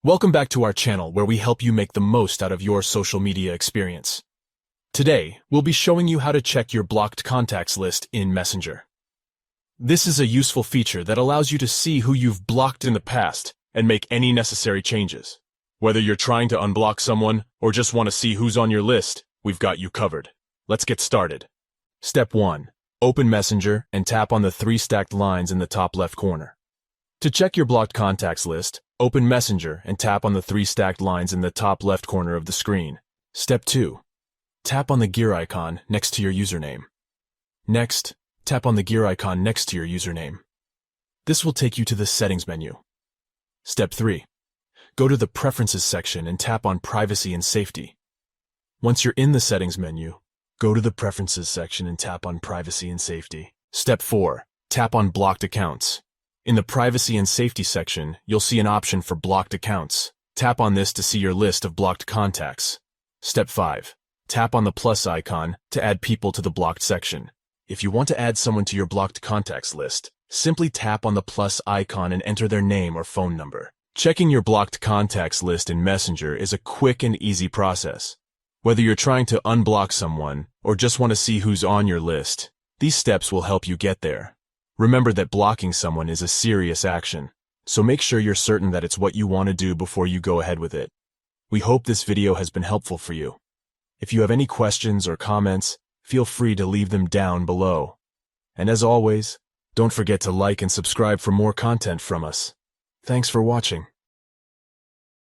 Welcome back to our channel where we help you make the most out of your social media experience. Today, we'll be showing you how to check your blocked contacts list in Messenger. This is a useful feature that allows you to see who you've blocked in the past and make any necessary changes. Whether you're trying to unblock someone or just want to see who's on your list, we've got you covered. Let's get started. Step 1. Open Messenger and tap on the 3 stacked lines in the top left corner. To check your blocked contacts list, open Messenger and tap on the 3 stacked lines in the top left corner of the screen. Step 2. Tap on the gear icon next to your username. Next, tap on the gear icon next to your username. This will take you to the Settings menu. Step 3. Go to the Preferences section and tap on Privacy and Safety. Once you're in the Settings menu, go to the Preferences section and tap on Privacy and Safety. Step 4. Tap on Blocked Accounts. In the Privacy and Safety section, you'll see an option for blocked accounts. Tap on this to see your list of blocked contacts. Step 5. Tap on the plus icon to add people to the blocked section. If you want to add someone to your blocked contacts list, simply tap on the plus icon and enter their name or phone number. Checking your blocked contacts list in Messenger is a quick and easy process. Whether you're trying to unblock someone or just want to see who's on your list, these steps will help you get there. Remember that blocking someone is a serious action, so make sure you're certain that it's what you want to do before you go ahead with it. We hope this video has been helpful for you. If you have any questions or comments, feel free to leave them down below. And as always, don't forget to like and subscribe for more content from us. Thanks for watching.